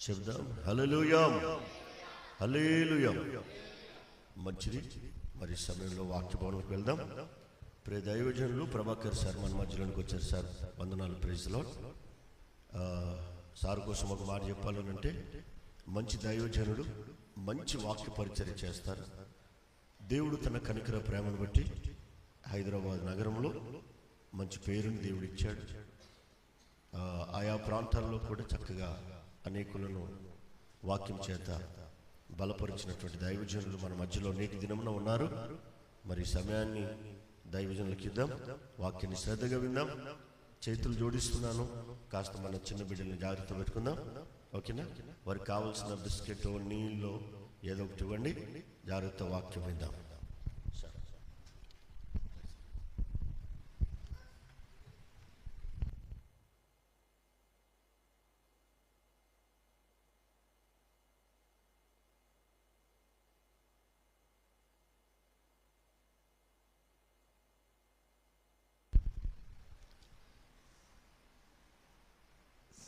చెప్దాం. హల్లెలూయా, హల్లెలూయా. మంచిది. మరి సమయంలో వాక్య భవనంకి వెళ్దాం. ప్రియ దైవజనులు ప్రభాకర్ సార్ మన మధ్యలోనికి వచ్చారు. సార్ వందనాలు. Praise lord. సార్ కోసం ఒక మాట చెప్పాలనంటే, మంచి దైవజనుడు మంచి వాక్య పరిచర్య చేస్తారు. దేవుడు తన కనికర ప్రేమను బట్టి హైదరాబాద్ నగరంలో మంచి పేరుని దేవుడు ఇచ్చాడు. ఆయా ప్రాంతాల్లో కూడా చక్కగా అనేకులను వాక్యం చేత బలపరిచినటువంటి దైవజనులు మన మధ్యలో నేటి దినమున ఉన్నారు. మరి సమయాన్ని దైవజనులకు ఇద్దాం, వాక్యాన్ని శ్రద్ధగా విందాం. చేతులు జోడిస్తున్నాను, కాస్త మన చిన్న బిడ్డల్ని జాగ్రత్త పెట్టుకుందాం. ఓకేనా? వారికి కావాల్సిన బిస్కెట్, నీళ్ళు ఏదో ఒకటి ఇవ్వండి. జాగ్రత్త వాక్యం విందాం.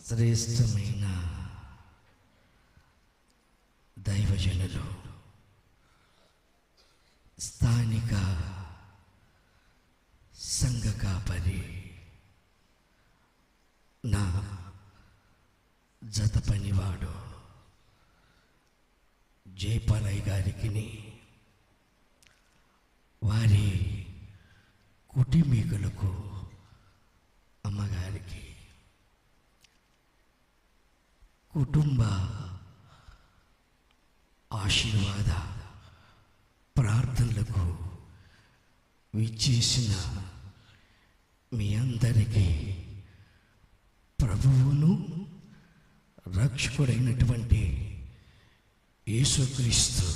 శ్రేష్టమైన దైవజనులు, స్థానిక సంఘ కాపరి, నా జత పనివాడు జయపాలయ్య గారికి, వారి కుటుంబీకులకు, అమ్మగారికి, కుటుంబ ఆశీర్వాద ప్రార్థనలకు విచ్చేసిన మీ అందరికీ ప్రభువును రక్షకుడైనటువంటి యేసుక్రీస్తు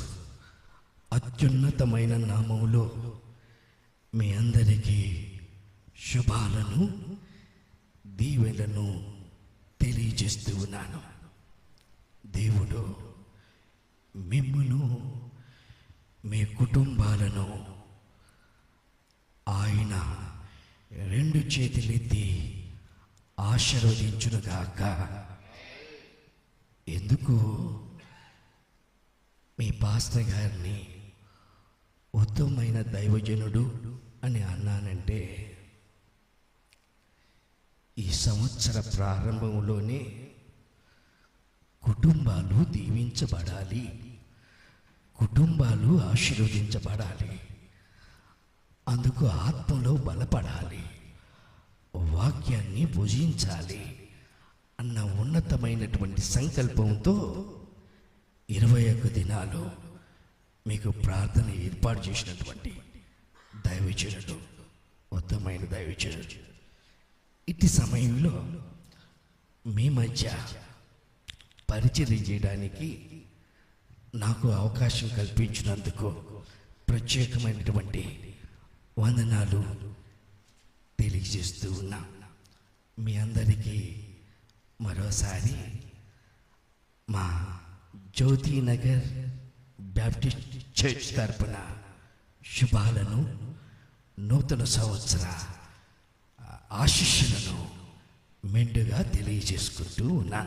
అత్యున్నతమైన నామములో మీ అందరికీ శుభాలను, దీవెనలను తెలియజేస్తూ ఉన్నాను. దేవుడు మిమ్మును, మీ కుటుంబాలను ఆయన రెండు చేతులెత్తి ఆశీర్వదించునుగాక. ఎందుకు మీ పాస్టర్ గారిని ఉత్తమమైన దైవజనుడు అని అన్నానంటే, ఈ సంవత్సర ప్రారంభంలోనే కుటుంబాలు దీవించబడాలి, కుటుంబాలు ఆశీర్వదించబడాలి, అందుకు ఆత్మలో బలపడాలి, వాక్యాన్ని భుజించాలి అన్న ఉన్నతమైనటువంటి సంకల్పంతో 21 దినాలు మీకు ప్రార్థన ఏర్పాటు చేసినటువంటి దైవజనుడు, ఉత్తమమైన దైవజనుడు. ఇట్టి సమయంలో మీ మధ్య పరిచర్య చేయడానికి నాకు అవకాశం కల్పించినందుకు ప్రత్యేకమైనటువంటి వందనాలు తెలియజేస్తూ ఉన్నా. మీ అందరికీ మరోసారి మా జ్యోతినగర్ బ్యాప్టిస్ట్ చర్చ్ తరపున శుభాలను, నూతన సంవత్సర ఆశీస్సులను మెండుగా తెలియజేసుకుంటూ ఉన్నా.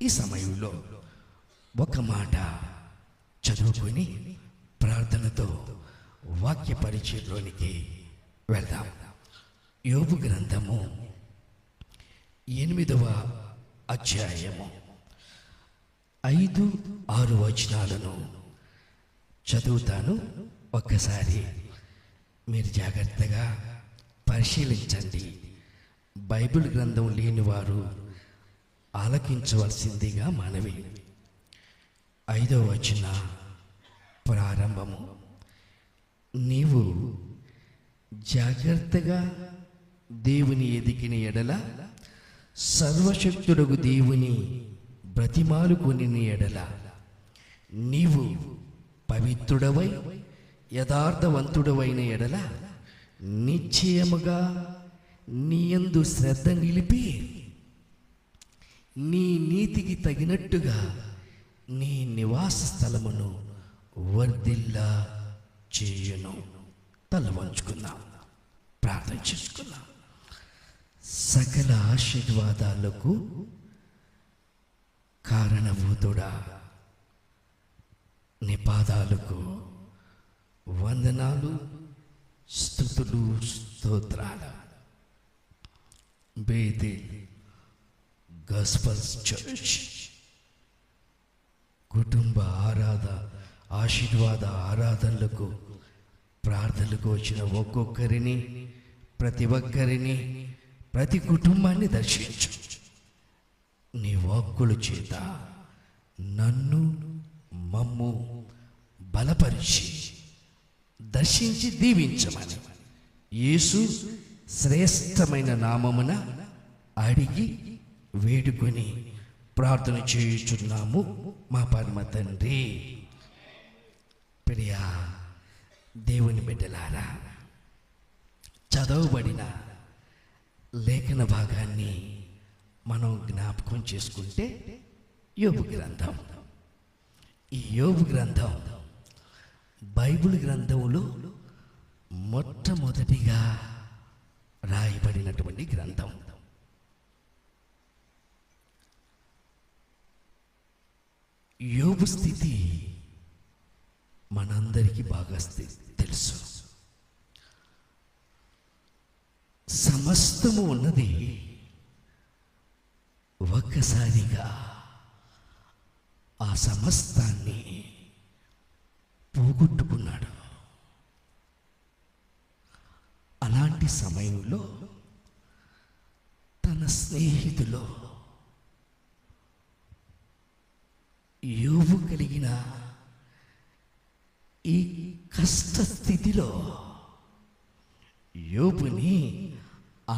ఈ సమయంలో ఒక మాట చదువుకొని ప్రార్థనతో వాక్య పరిచయంలోనికి వెళ్దాం. యోబు గ్రంథము 8వ అధ్యాయము 5-6 వచనాలను చదువుతాను. ఒక్కసారి మీరు జాగ్రత్తగా పరిశీలించండి. బైబిల్ గ్రంథం లేని వారు ఆలకించవలసిందిగా మనవి. 5వ వచనం ప్రారంభము. నీవు జాగ్రత్తగా దేవుని ఎదిగిన ఎడల, సర్వశక్తుడగు దేవుని బ్రతిమాలుకొని ఎడల, నీవు పవిత్రుడవై యథార్థవంతుడవైన ఎడల, నిశ్చయముగా నీయందు శ్రద్ధ నిలిపి నీ నీతికి తగినట్టుగా నీ నివాస స్థలమును వర్ధిల్లా చేయును. తల వంచుకుందాం, ప్రార్థన చేసుకుందాం. సకల ఆశీర్వాదాలకు కారణభూతుడా, నీ పాదాలకు వందనాలు, స్తుతులు, స్తోత్రాలు. బేతేల్ గాస్పల్ చర్చ్ కుటుంబ ఆశీర్వాద ఆరాధనలకు, ప్రార్థనలకు వచ్చిన ఒక్కొక్కరిని, ప్రతి ఒక్కరిని, ప్రతి కుటుంబాన్ని దర్శించు. నీ వాక్కుల చేత నన్ను, మమ్ము బలపరిచి దర్శించి దీవించమని యేసు శ్రేష్టమైన నామమున అడిగి వేడుకొని ప్రార్థన చేయుచున్నాము మా పరమ తండ్రి. ప్రియ దేవుని బిడ్డలారా, చదవబడిన లేఖన భాగాన్ని మనం జ్ఞాపకం చేసుకుంటే యోబు గ్రంథం. ఈ యోబు గ్రంథం బైబిల్ గ్రంథంలో మొట్టమొదటిగా రాయబడినటువంటి గ్రంథం. యోబు స్థితి మనందరికీ బాగా తెలుసు. సమస్తము ఉన్నది ఒక్కసారిగా ఆ సమస్తాన్ని పోగొట్టుకున్నాడు. అలాంటి సమయంలో తన స్నేహితులు యోబు కలిగిన ఈ కష్ట స్థితిలో యోబుని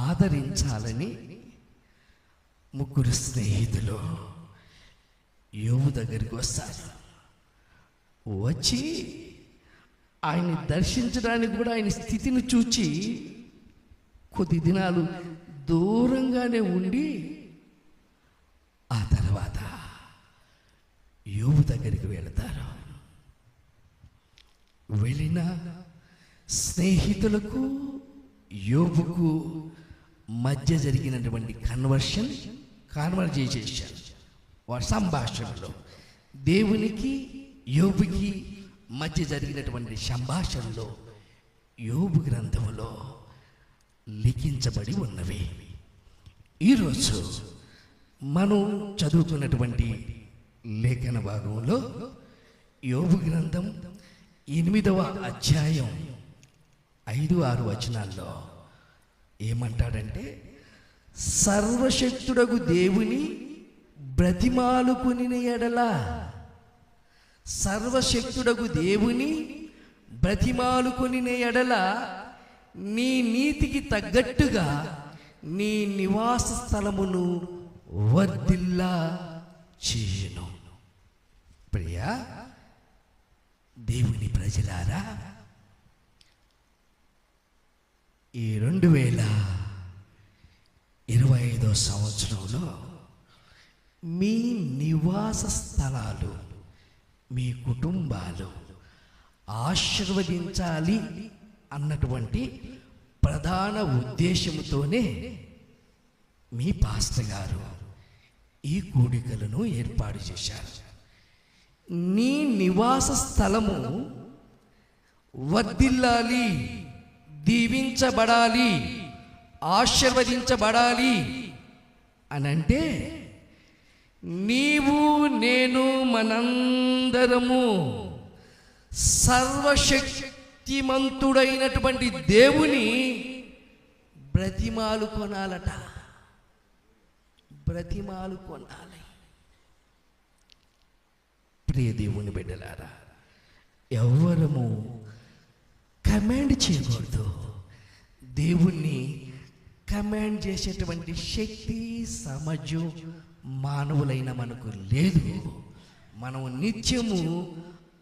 ఆదరించాలని ముగ్గురు స్నేహితులు యోబు దగ్గరికి వస్తారు. వచ్చి ఆయన్ని దర్శించడానికి కూడా ఆయన స్థితిని చూచి కొద్ది దినాలు దూరంగానే ఉండి ఆ తర్వాత యోబు దగ్గరికి వెళతారు. వెళ్ళిన స్నేహితులకు యోబుకు మధ్య జరిగినటువంటి కాన్వర్జేషన్, వారి సంభాషణలో దేవునికి యోబుకి మధ్య జరిగినటువంటి సంభాషణలో యోబు గ్రంథంలో లిఖించబడి ఉన్నవి. ఈరోజు మనం చదువుకున్నటువంటి లేఖన భాగంలో యోబు గ్రంథం 8వ అధ్యాయం 5-6 వచనాల్లో ఏమంటాడంటే, సర్వశక్తుడగు దేవుని బ్రతిమాలుకుని ఎడల, సర్వశక్తుడగు దేవుని బ్రతిమాలుకుని ఎడల నీ నీతికి తగ్గట్టుగా నీ నివాస స్థలమును వర్ధిల్లా చేయను. ప్రియా దేవుని ప్రజలారా, ఈ 2025వ సంవత్సరంలో మీ నివాస స్థలాలు, మీ కుటుంబాలు ఆశీర్వదించాలి అన్నటువంటి ప్రధాన ఉద్దేశంతోనే మీ పాస్టర్ గారు ఈ కూడికలను ఏర్పాటు చేశారు. నీ నివాస స్థలము వర్ధిల్లాలి, దీవించబడాలి, ఆశీర్వదించబడాలి అనంటే నీవు, నేను, మనందరము సర్వశక్తిమంతుడైనటువంటి దేవుని బ్రతిమాలు కొనాలట. బ్రతిమాలు కొనాలి. ప్రియ దేవుని బిడ్డలారా, ఎవ్వరము కమాండ్ చేయకూడదు. దేవుణ్ణి కమాండ్ చేసేటువంటి శక్తి, సామర్థ్యం మానవులైన మనకు లేదు. మనం నిత్యము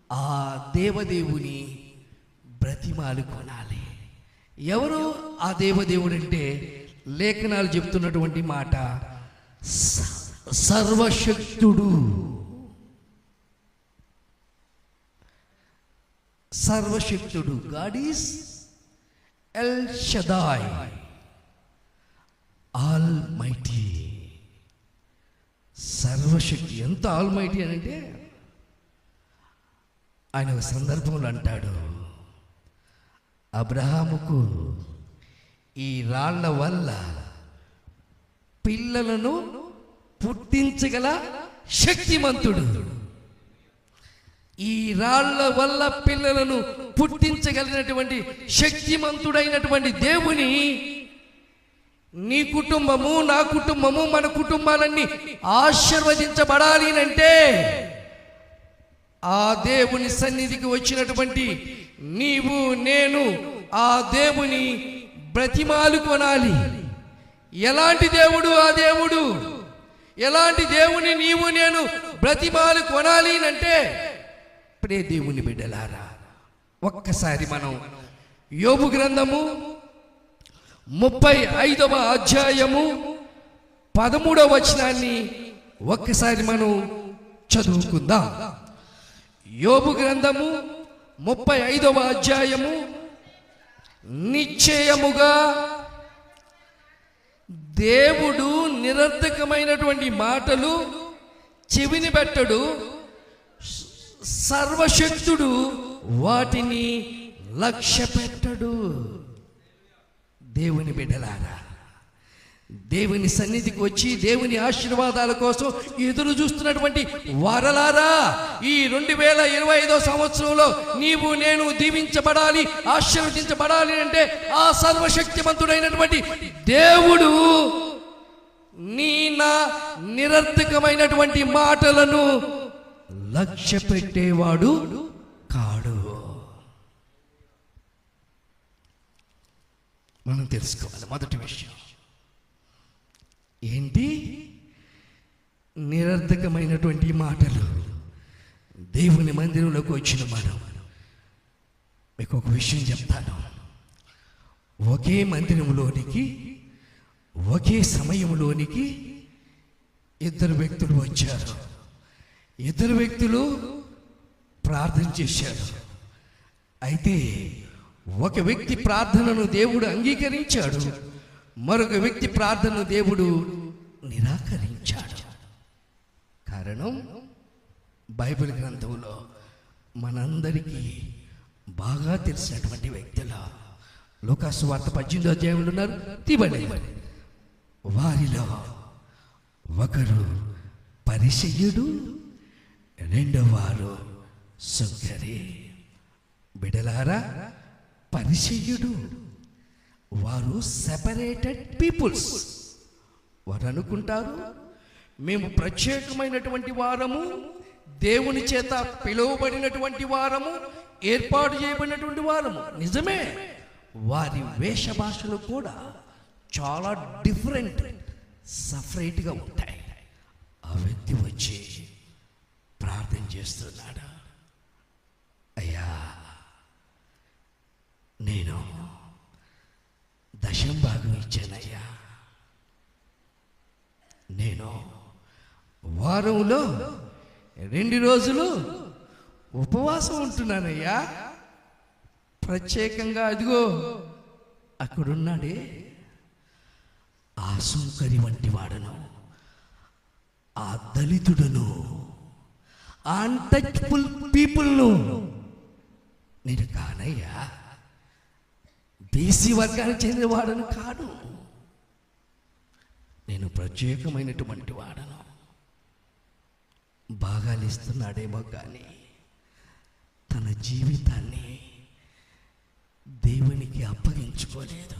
ఆ దేవదేవుని బ్రతిమాలు కొనాలి. ఎవరు ఆ దేవదేవుడు అంటే లేఖనాలు చెప్తున్నటువంటి మాట, సర్వశక్తుడు. సర్వశక్తుడు, God is L షదాయ్, all mighty. సర్వశక్తి ఎంత ఆల్మైటీ అని అంటే, ఆయన ఒక సందర్భంలో అంటాడు, అబ్రహాముకు ఈ రాళ్ల వల్ల పిల్లలను పుట్టించగల శక్తిమంతుడు. ఈ రాళ్ల వల్ల పిల్లలను పుట్టించగలిగినటువంటి శక్తిమంతుడైనటువంటి దేవుని నీ కుటుంబము, నా కుటుంబము, మన కుటుంబాలన్నీ ఆశీర్వదించబడాలి అంటే ఆ దేవుని సన్నిధికి వచ్చినటువంటి నీవు నేను ఆ దేవుని బ్రతిమాలు కొనాలి. ఎలాంటి దేవుడు ఆ దేవుడు? ఎలాంటి దేవుని నీవు నేను బ్రతిమాలు కొనాలి అంటే, ప్రే దేవుని బిడ్డలారా, ఒక్కసారి మనం యోబు గ్రంథము 35వ అధ్యాయము 13వ వచనాన్ని ఒక్కసారి మనం చదువుకుందాం. యోబు గ్రంథము 35వ అధ్యాయము, నిశ్చయముగా దేవుడు నిరర్థకమైనటువంటి మాటలు చెవిని పెట్టడు, సర్వశక్తుడు వాటిని లక్ష్య పెట్టడు. దేవుని బిడ్డలారా, దేవుని సన్నిధికి వచ్చి దేవుని ఆశీర్వాదాల కోసం ఎదురు చూస్తున్నటువంటి వారలారా, ఈ 2025వ సంవత్సరంలో నీవు నేను దీవించబడాలి, ఆశీర్వదించబడాలి అంటే ఆ సర్వశక్తిమంతుడైనటువంటి దేవుడు నీ నా నిరర్థకమైనటువంటి మాటలను లక్ష్య పెట్టేవాడు కాడు. మనం తెలుసుకోవాలి. మొదటి విషయం ఏంటి? నిరర్థకమైనటువంటి మాటలు. దేవుని మందిరంలోకి వచ్చిన మనం, మీకు ఒక విషయం చెప్తాను. ఒకే మందిరంలోనికి ఒకే సమయంలోనికి ఇద్దరు వ్యక్తులు వచ్చారు. ఇద్దరు వ్యక్తులు ప్రార్థన చేశారు. అయితే ఒక వ్యక్తి ప్రార్థనను దేవుడు అంగీకరించాడు, మరొక వ్యక్తి ప్రార్థనను దేవుడు నిరాకరించాడు. కారణం బైబిల్ గ్రంథంలో మనందరికీ బాగా తెలిసినటువంటి వ్యక్తులు లూకాసు వార్త 18వ అధ్యాయంలో ఉన్నారు. తీబడి వారిలో ఒకరు పరిసయ్యుడు, రెండవ వారు సుంకరి. బిడలారా, పరిసయ్యుడు వారు సెపరేటెడ్ పీపుల్స్. వారు అనుకుంటారు మేము ప్రత్యేకమైనటువంటి వారము, దేవుని చేత పిలువబడినటువంటి వారము, ఏర్పాటు చేయబడినటువంటి వారము. నిజమే, వారి వేష భాషలు కూడా చాలా డిఫరెంట్, సపరేట్గా ఉంటాయి. ఆ వ్యక్తి వచ్చి ప్రార్థన చేస్తున్నాడు, అయ్యా నేను దశం భాగం ఇచ్చానయ్యా, నేను వారంలో 2 రోజులు ఉపవాసం ఉంటున్నానయ్యా. ప్రత్యేకంగా అదిగో అక్కడున్నాడే ఆ సుంకరి వంటి వాడను, ఆ దళితుడను, ఆ అన్టచబుల్ పీపుల్ను నేను కానయ్యా. బీసీ వర్గానికి చెందిన వాడను కాదు, నేను ప్రత్యేకమైనటువంటి వాడను. భాగాలు ఇస్తున్నాడేమో కానీ తన జీవితాన్ని దేవునికి అప్పగించుకోలేదు.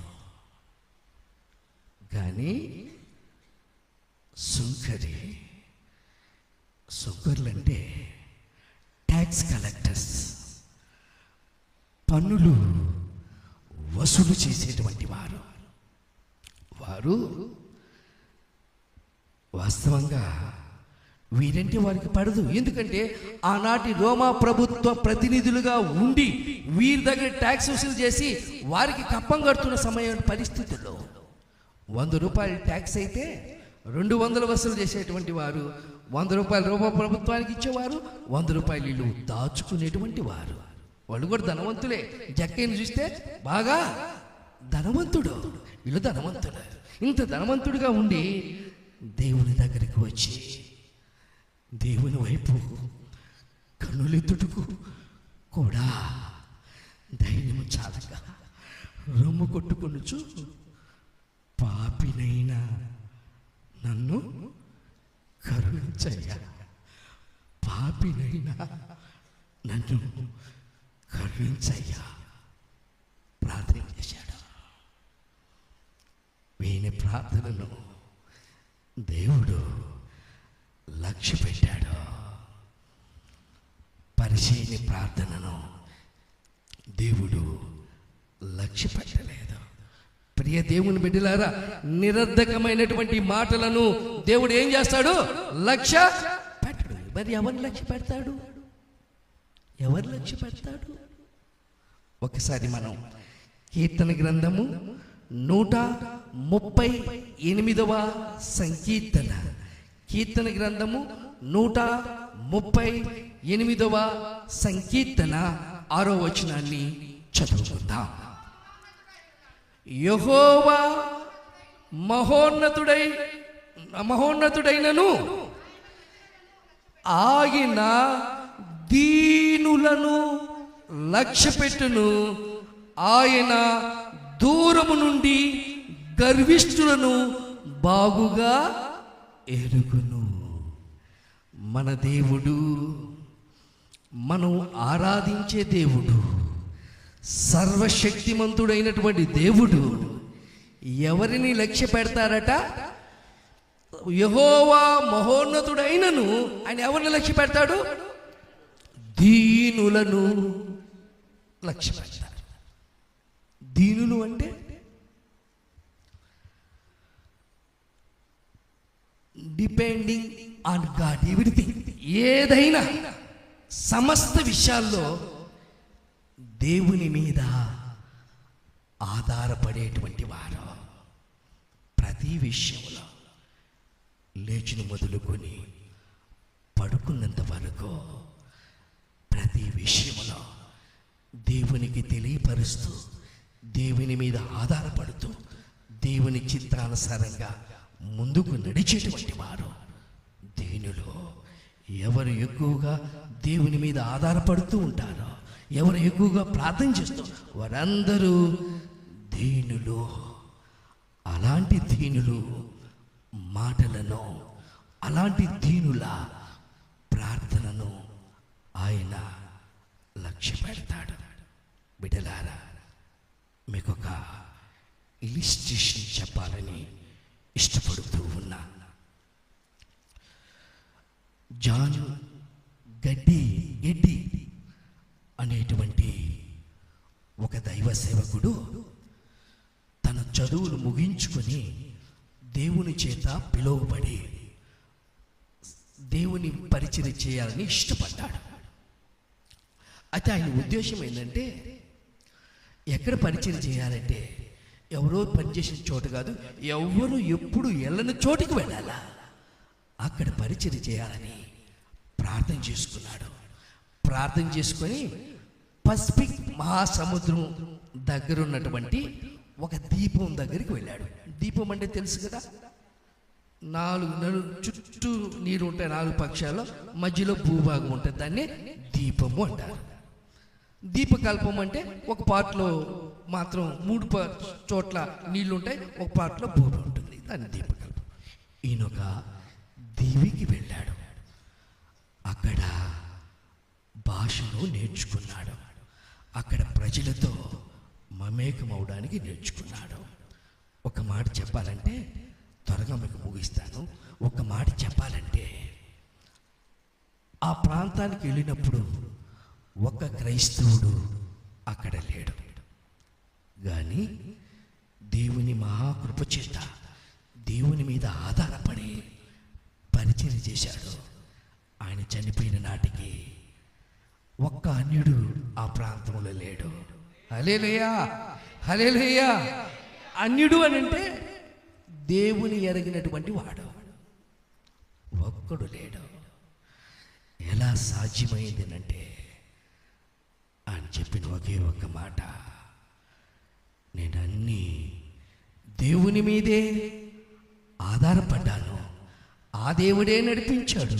కానీ సుంకర్లంటే ట్యాక్స్ కలెక్టర్స్, పన్నులు వసూలు చేసేటువంటి వారు. వారు వాస్తవంగా వీరంటే వారికి పడదు. ఎందుకంటే ఆనాటి రోమా ప్రభుత్వ ప్రతినిధులుగా ఉండి వీరి దగ్గర ట్యాక్స్ వసూలు చేసి వారికి కప్పం కడుతున్న సమయం పరిస్థితుల్లో 100 రూపాయలు ట్యాక్స్ అయితే 200 వసూలు చేసేటువంటి వారు, 100 రూపాయలు రోమా ప్రభుత్వానికి ఇచ్చేవారు, 100 రూపాయలు ఇల్లు దాచుకునేటువంటి వారు. వాళ్ళు కూడా ధనవంతులే. జక్కయ్యను చూస్తే బాగా ధనవంతుడు, వీళ్ళు ధనవంతుడు. ఇంత ధనవంతుడిగా ఉండి దేవుని దగ్గరికి వచ్చి దేవుని వైపు కన్నులెత్తుటకు కూడా ధైర్యము చాలక రొమ్ము కొట్టుకొనుచు, పాపినైనా నన్ను కరుణించయ్యా, పాపినైనా నన్ను కరుణించయ్యా ప్రార్థన చేశాడు. వీని ప్రార్థనను దేవుడు లక్ష్య పెట్టాడు. పరిశీలి ప్రార్థనను దేవుడు లక్ష్య పెట్టలేదు. ప్రియ దేవుని బిడ్డలారా, నిరర్ధకమైనటువంటి మాటలను దేవుడు ఏం చేస్తాడు? లక్ష్య పెట్టడు. మరి ఎవరిని లక్ష్య పెడతాడు? ఎవరు లక్ష్య పెడతాడు? ఒకసారి మనం కీర్తన గ్రంథము 138వ సంకీర్తన, కీర్తన గ్రంథము 138వ సంకీర్తన 6వ వచనాన్ని చదువుకుందాం. యెహోవా మహోన్నతుడైనను ఆయన దీనులను లక్ష్యపెట్టును, ఆయన దూరము నుండి గర్విష్ఠులను బాగుగా ఎరుగును. మన దేవుడు, మనం ఆరాధించే దేవుడు, సర్వశక్తిమంతుడైనటువంటి దేవుడు ఎవరిని లక్ష్య పెడతారట? యెహోవా మహోన్నతుడైనను ఆయన ఎవరిని లక్ష్య పెడతాడు? దీనులను లక్ష్య పెడతారు. దీనులు అంటే డిపెండింగ్ ఆన్ గాడ్ ఎవ్రీథింగ్, ఏదైనా సమస్త విషయాల్లో దేవుని మీద ఆధారపడేటువంటి వారు. ప్రతి విషయంలో లేచిన మొదలుకొని పడుకున్నంత వరకు ప్రతి విషయంలో దేవునికి తెలియపరుస్తూ, దేవుని మీద ఆధారపడుతూ, దేవుని చిత్తానుసారంగా ముందుకు నడిచేటువంటి వారు దీనులు. ఎవరు ఎక్కువగా దేవుని మీద ఆధారపడుతూ ఉంటారో, ఎవరు ఎక్కువగా ప్రార్థన చేస్తూ, వారందరూ దీనులు. అలాంటి దీనులు మాటలను, అలాంటి దీనుల ప్రార్థనను ఆయన లక్ష్య పెడతాడు. బిడ్డలారా, మీకు ఒక ఇలిస్ట్రేషన్ చెప్పాలని ఇష్టపడుతూ ఉన్నా. జాన్ గడ్డి అనేటువంటి ఒక దైవ సేవకుడు తన చదువులు ముగించుకొని దేవుని చేత పిలువబడి దేవుని పరిచర్య చేయాలని ఇష్టపడ్డాడు. అయితే ఆయన ఉద్దేశం ఏంటంటే, ఎక్కడ పరిచయం చేయాలంటే ఎవరో పనిచేసిన చోటు కాదు, ఎవరు ఎప్పుడు వెళ్ళని చోటికి వెళ్ళాలా, అక్కడ పరిచయం చేయాలని ప్రార్థన చేసుకున్నాడు. ప్రార్థన చేసుకొని పసిఫిక్ మహాసముద్రం దగ్గర ఉన్నటువంటి ఒక దీపం దగ్గరికి వెళ్ళాడు. దీపం అంటే తెలుసు కదా, చుట్టూ నీరు ఉంటాయి, 4 పక్షాల్లో మధ్యలో భూభాగం ఉంటుంది, దాన్ని దీపము అంటారు. దీపకల్పం అంటే ఒక పాటలో మాత్రం 3 చోట్ల నీళ్లు ఉంటాయి, ఒక పాటలో భూమి ఉంటుంది, దాన్ని దీపకల్పం. ఈయనొక దీవికి వెళ్ళాడు. అక్కడ భాషను నేర్చుకున్నాడు. అక్కడ ప్రజలతో మమేకం అవడానికి నేర్చుకున్నాడు. ఒక మాట చెప్పాలంటే, త్వరగా మీకు ముగిస్తాను. ఒక మాట చెప్పాలంటే, ఆ ప్రాంతానికి వెళ్ళినప్పుడు ఒక క్రైస్తవుడు అక్కడ లేడు. కానీ దేవుని మహాకృప చేత దేవుని మీద ఆధారపడి పరిచర్య చేశాడు. ఆయన చనిపోయిన నాటికి ఒక్క అన్యుడు ఆ ప్రాంతంలో లేడు. హల్లెలూయా, హల్లెలూయా. అన్యుడు అని అంటే దేవుని ఎరిగినటువంటి వాడు ఒక్కడు లేడు. ఎలా సాధ్యమైంది అంటే, ఆయన చెప్పిన ఒకే ఒక్క మాట, నేను అన్నీ దేవుని మీదే ఆధారపడ్డాను, ఆ దేవుడే నడిపించాడు,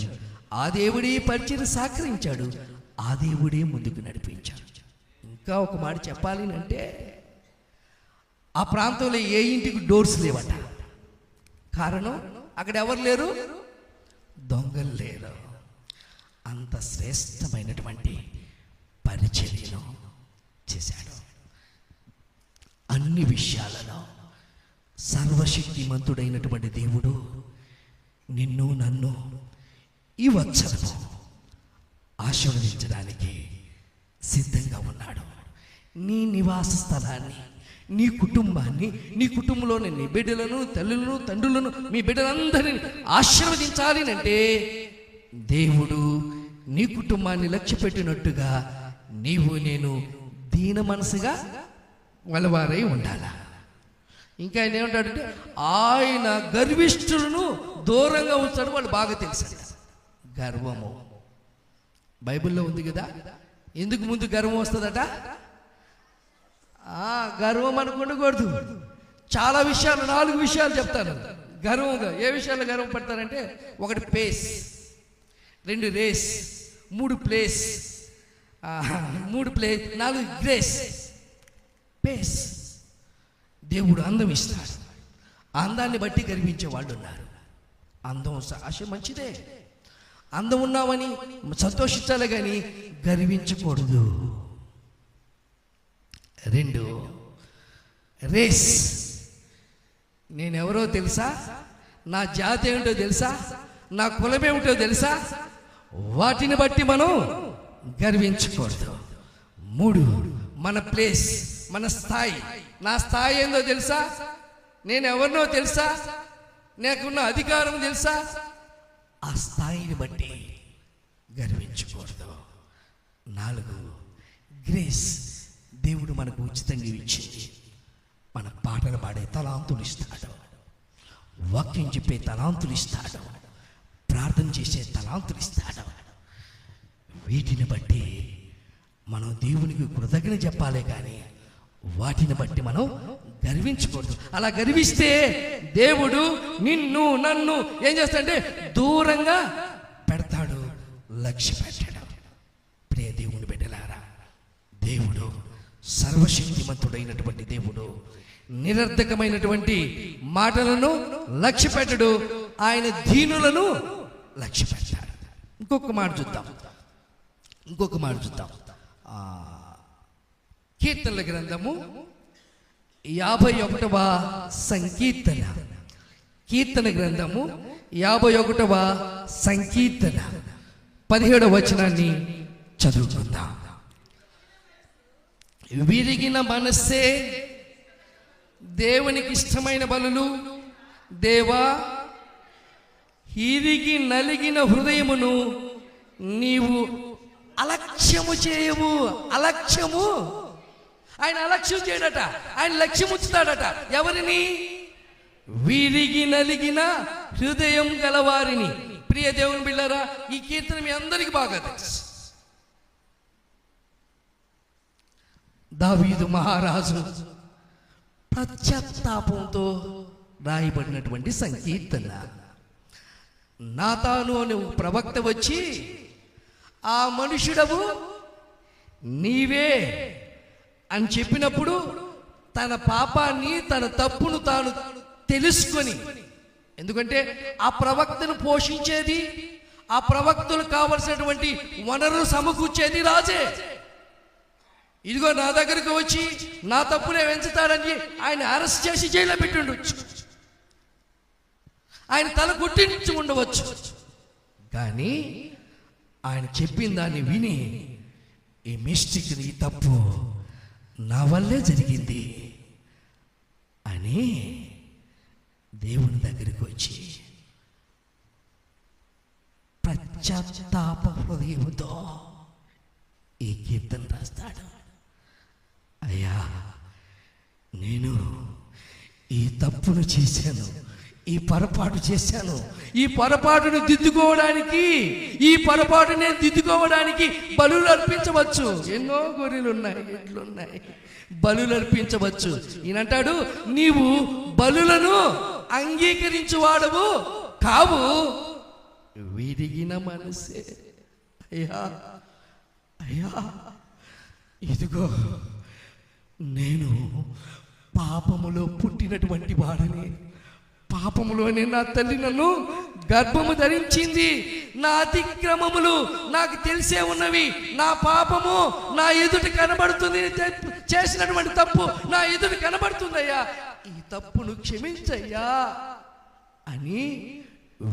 ఆ దేవుడే పరిచయం సహకరించాడు, ఆ దేవుడే ముందుకు నడిపించాడు. ఇంకా ఒక మాట చెప్పాలి అంటే, ఆ ప్రాంతంలో ఏ ఇంటికి డోర్స్ లేవట. కారణం అక్కడ ఎవరు లేరు, దొంగలు లేరు. అంత శ్రేష్టమైనటువంటి పరిచర్యను చేశాడు. అన్ని విషయాలలో సర్వశక్తిమంతుడైనటువంటి దేవుడు నిన్ను నన్ను ఈ వత్సరము ఆశీర్వదించడానికి సిద్ధంగా ఉన్నాడు. నీ నివాస స్థలాన్ని, నీ కుటుంబాన్ని, నీ కుటుంబంలోని నీ బిడ్డలను, తల్లులను, తండ్రులను, మీ బిడ్డలందరినీ ఆశీర్వదించాలి అంటే దేవుడు నీ కుటుంబాన్ని లక్ష్య పెట్టినట్టుగా నీవు నేను దీన మనసుగా వలవారై ఉండాలా. ఇంకా ఆయన ఏమంటాడంటే, ఆయన గర్విష్ఠులను దూరంగా ఉంచాడు. వాళ్ళు బాగా తెలుసు గర్వము బైబిల్లో ఉంది కదా. ఎందుకు ముందు గర్వం వస్తుందట? గర్వం మనకు ఉండకూడదు. చాలా విషయాలు, 4 విషయాలు చెప్తాను గర్వంగా. ఏ విషయాల్లో గర్వం పడతారంటే, 1 face, 2 race, 3 place, 4 grace. Face, దేవుడు అందం ఇస్తాడు. ఆ అందాన్ని బట్టి గర్వించే వాళ్ళు ఉన్నారు. అందం ఆశ మంచిదే, అందం ఉన్నామని సంతోషించాలి, కానీ గర్వించకూడదు. 2 రేస్. నేనెవరో తెలుసా, నా జాతి ఏమిటో తెలుసా, నా కులం ఏమిటో తెలుసా, వాటిని బట్టి మనం గర్వించకూడదు. 3 మన ప్లేస్, మన స్థాయి. నా స్థాయి ఏందో తెలుసా, నేను ఎవరినో తెలుసా, నాకున్న అధికారం తెలుసా, ఆ స్థాయిని బట్టి గర్వించకూడదు. 4 గ్రేస్. దేవుడు మనకు ఉచితంగా ఇచ్చింది. మన పాటలు పాడే తలాంతులు ఇస్తాడు, వాక్యం చెప్పే తలాంతులు ఇస్తాడు, ప్రార్థన చేసే తలాంతులు ఇస్తాడు. వీటిని బట్టి మనం దేవునికి కృతజ్ఞత చెప్పాలి, కానీ వాటిని బట్టి మనం గర్వించకూడదు. అలా గర్విస్తే దేవుడు నిన్ను నన్ను ఏం చేస్తాడంటే దూరంగా పెడతాడు, లక్ష్య పెట్టాడు. ప్రియ దేవుని బిడ్డలారా, దేవుడు సర్వశక్తిమంతుడైనటువంటి దేవుడు నిరర్ధకమైనటువంటి మాటలను లక్ష్య పెట్టడు, ఆయన దీనులను లక్ష్య పెడతాడు. ఇంకొక మాట చూద్దాం. కీర్తనల గ్రంథము 51వ సంకీర్తన. కీర్తన గ్రంథము 51వ సంకీర్తన 17వ వచనాన్ని చదువుకుందాం. విరిగిన మనస్సే దేవునికి ఇష్టమైన బలులు, దేవా ఇరిగి నలిగిన హృదయమును నీవు అలక్ష్యము చేయవు. అలక్ష్యము, ఆయన అలక్ష్యం చేయడట, ఆయన లక్ష్యం ఉంచుతాడట. ఎవరిని? విరిగి నలిగిన హృదయం గలవారిని. ప్రియ దేవుని బిడ్డలారా, ఈ కీర్తన మీ అందరికీ బాగా తెలుసు. దావీదు మహారాజు పశ్చాత్తాపంతో రాయబడినటువంటి సంకీర్తన. నాతాను అనే ప్రవక్త వచ్చి, ఆ మనుషుడవు నీవే అని చెప్పినప్పుడు తన పాపాన్ని, తన తప్పును తాను తెలుసుకొని, ఎందుకంటే ఆ ప్రవక్తను పోషించేది, ఆ ప్రవక్తను కావలసినటువంటి వనరులు సమకూర్చేది రాజే. ఇదిగో నా దగ్గరకు వచ్చి నా తప్పునే వెంచుతాడని ఆయన అరెస్ట్ చేసి జైల్లో పెట్టి ఉండవచ్చు, ఆయన తల కొట్టించి ఉండవచ్చు. కానీ ఆయన చెప్పిన దాన్ని విని, ఈ మిస్టేక్, ఈ తప్పు నా వల్లే జరిగింది అని దేవుని దగ్గరికి వచ్చి పశ్చాత్తాప హృదయంతో ఈ కీర్తన రాస్తాడు. అయ్యా, నేను ఈ తప్పును చేశాను, ఈ పొరపాటు చేశాను, ఈ పొరపాటును దిద్దుకోవడానికి, ఈ పొరపాటు నేను దిద్దుకోవడానికి బలులు అర్పించవచ్చు. ఎన్నో గొర్రెలు ఉన్నాయి, ఎట్లున్నాయి, బలులు అర్పించవచ్చు. ఈయనంటాడు, నీవు బలులను అంగీకరించువాడవు కావు, విరిగిన మనసే. అయ్యా అయ్యా, ఇదిగో నేను పాపములో పుట్టినటువంటి వాడిని. పాపములోనే నా తల్లి నన్ను గర్భము ధరించింది. నా అతిక్రమములు నాకు తెలిసే ఉన్నవి. నా పాపము నా ఎదుట కనబడుతుంది. చేసినటువంటి తప్పు నా ఎదుట కనబడుతుందయ్యా, ఈ తప్పును క్షమించయ్యా అని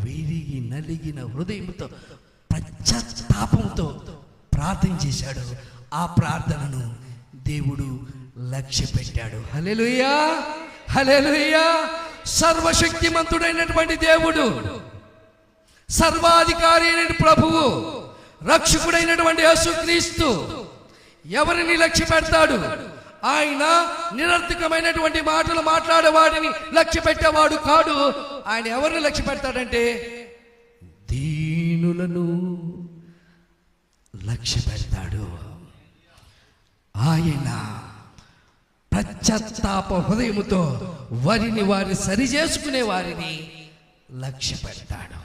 విరిగి నలిగిన హృదయంతో పశ్చాత్తాపంతో ప్రార్థన చేశాడు. ఆ ప్రార్థనను దేవుడు లక్ష్య పెట్టాడు. హల్లెలూయా, హల్లెలూయా. సర్వశక్తిమంతుడైనటువంటి దేవుడు, సర్వాధికారి అయిన ప్రభువు, రక్షకుడైనటువంటి యేసుక్రీస్తు ఎవరిని లక్ష్య పెడతాడు? ఆయన నిరర్థకమైనటువంటి మాటలు మాట్లాడేవాడిని లక్ష్య పెట్టేవాడు కాడు. ఆయన ఎవరిని లక్ష్య పెడతాడంటే దీనులను లక్ష్య పెడతాడు. ఆయన పశ్చాత్తాప హృదయముతో వారి సరి చేసుకునే వారిని లక్ష్య పెడతాడు.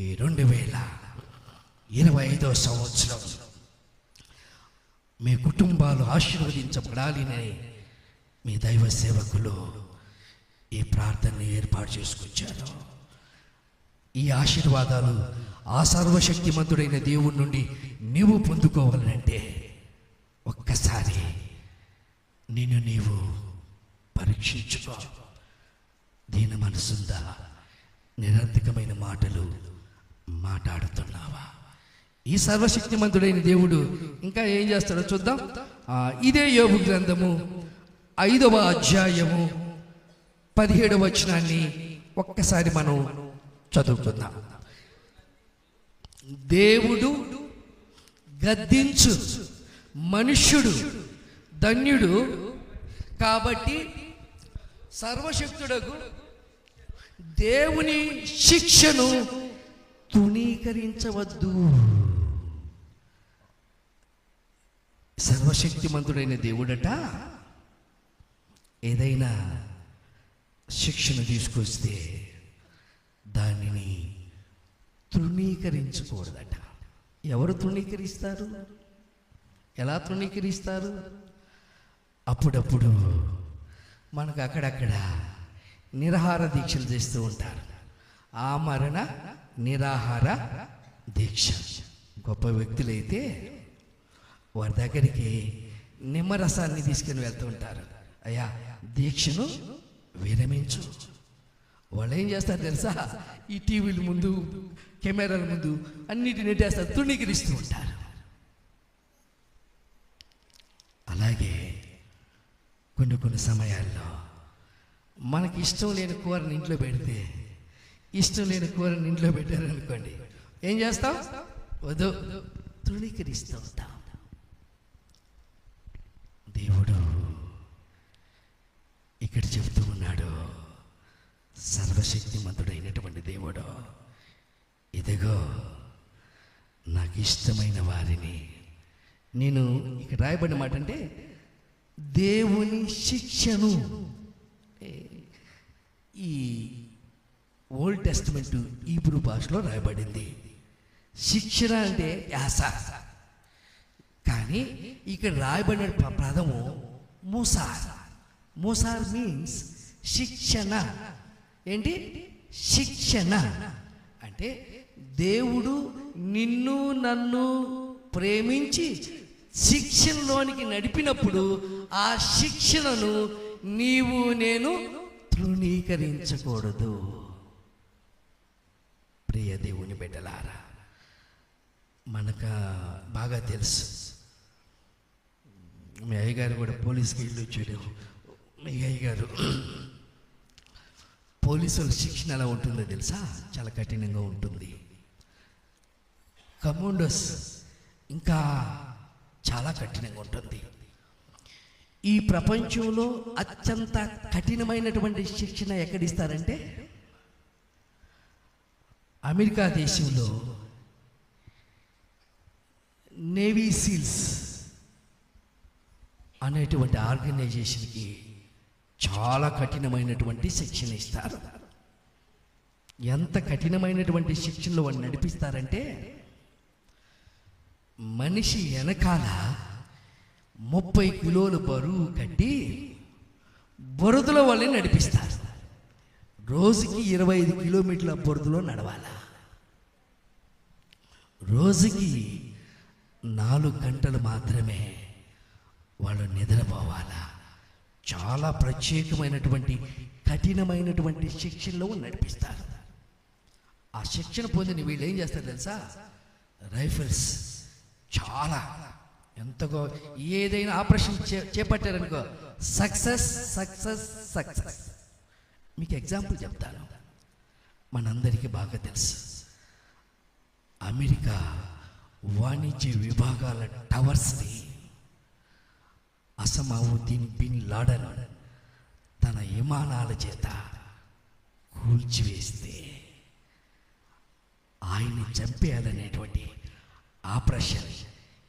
ఈ 2025 సంవత్సరం మీ కుటుంబాలు ఆశీర్వదించబడాలని మీ దైవ సేవకులు ఈ ప్రార్థనని ఏర్పాటు చేసుకొచ్చారు. ఈ ఆశీర్వాదాలు ఆ సర్వశక్తిమంతుడైన దేవుడి నుండి నీవు పొందుకోవాలంటే ఒక్కసారి నిన్ను నీవు పరీక్షించుకో. దీని మనసుందా? నిరర్థకమైన మాటలు మాట్లాడుతున్నావా? ఈ సర్వశక్తిమంతుడైన దేవుడు ఇంకా ఏం చేస్తాడో చూద్దాం. ఇదే యోబు గ్రంథము 5వ అధ్యాయము 17వ వచనాన్ని ఒక్కసారి మనం చదువుకుందాం. దేవుడు గద్దించు మనుష్యుడు ధన్యుడు, కాబట్టి సర్వశక్తుడకు దేవుని శిక్షను తృణీకరించవద్దు. సర్వశక్తిమంతుడైన దేవుడట ఏదైనా శిక్షను తీసుకొస్తే దానిని తృణీకరించకూడదట. ఎవరు తృణీకరిస్తారు? ఎలా తృణీకరిస్తారు? అప్పుడప్పుడు మనకు అక్కడక్కడ నిరాహార దీక్షలు చేస్తూ ఉంటారు. ఆమరణ నిరాహార దీక్ష. గొప్ప వ్యక్తులైతే వారి దగ్గరికి నిమ్మరసాన్ని తీసుకుని వెళ్తూ ఉంటారు. అయ్యా దీక్షను విరమించు. వాళ్ళు ఏం చేస్తారు తెలుసా? ఈ టీవీల ముందు, కెమెరాల ముందు అన్నిటిని నెట్టేస్తారు, తృణీకరిస్తూ ఉంటారు. అలాగే కొన్ని సమయాల్లో మనకి ఇష్టం లేని కూరని ఇంట్లో పెడితే, ఇష్టం లేని కూరని ఇంట్లో పెట్టారనుకోండి, ఏం చేస్తాం? వద్దు, తృణీకరిస్తూ ఉంటాం. దేవుడు ఇక్కడ చెబుతూ ఉన్నాడు, సర్వశక్తిమంతుడైనటువంటి దేవుడు, ఇదిగో నాకు ఇష్టమైన వారిని నేను, ఇక్కడ రాయబడిన మాట అంటే దేవుని శిక్షను. ఈ ఓల్డ్ టెస్టమెంట్ హీబ్రూ భాషలో రాయబడింది. శిక్షణ అంటే యాస, కానీ ఇక్కడ రాయబడిన పదము మూసార్. మూసార్ మీన్స్ శిక్షణ. ఏంటి? శిక్షణ అంటే దేవుడు నిన్ను నన్ను ప్రేమించి శిక్షణలోనికి నడిపినప్పుడు ఆ శిక్షణను నీవు నేను తృణీకరించకూడదు. ప్రియ దేవుని బిడ్డలారా, మనకు బాగా తెలుసు, మీ అయ్యగారు కూడా పోలీస్కి వెళ్ళి వచ్చాడు. మీ అయ్యగారు పోలీసుల శిక్షణ ఎలా ఉంటుందో తెలుసా? చాలా కఠినంగా ఉంటుంది. కమాండోస్ ఇంకా చాలా కఠినంగా ఉంటుంది. ఈ ప్రపంచంలో అత్యంత కఠినమైనటువంటి శిక్షణ ఎక్కడిస్తారంటే అమెరికా దేశంలో నేవీ సీల్స్ అనేటువంటి ఆర్గనైజేషన్కి చాలా కఠినమైనటువంటి శిక్షణ ఇస్తారు. ఎంత కఠినమైనటువంటి శిక్షణలో వాడిని నడిపిస్తారంటే, మనిషి వెనకాల 30 కిలోలు బరువు కట్టి బురదలో వాళ్ళని నడిపిస్తారు. రోజుకి 25 కిలోమీటర్ల బురదలో నడవాలా. రోజుకి 4 గంటలు మాత్రమే వాళ్ళు నిద్రపోవాలా. చాలా ప్రత్యేకమైనటువంటి కఠినమైనటువంటి శిక్షణలో నడిపిస్తారు. ఆ శిక్షణ పొందిన వీళ్ళు ఏం చేస్తారు తెలుసా? రైఫిల్స్ చాలా ఎంతగో ఏదైనా ఆపరేషన్ చేపట్టారనుకో సక్సెస్ సక్సెస్ సక్సెస్. మీకు ఎగ్జాంపుల్ చెప్తాను, మనందరికీ బాగా తెలుసు. అమెరికా వాణిజ్య విభాగాల టవర్స్ని అసమావుద్దీన్ బిన్ లాడెన్ తన విమానాల చేత కూల్చివేస్తే ఆయన్ని చంపేయాలనేటువంటి ఆపరేషన్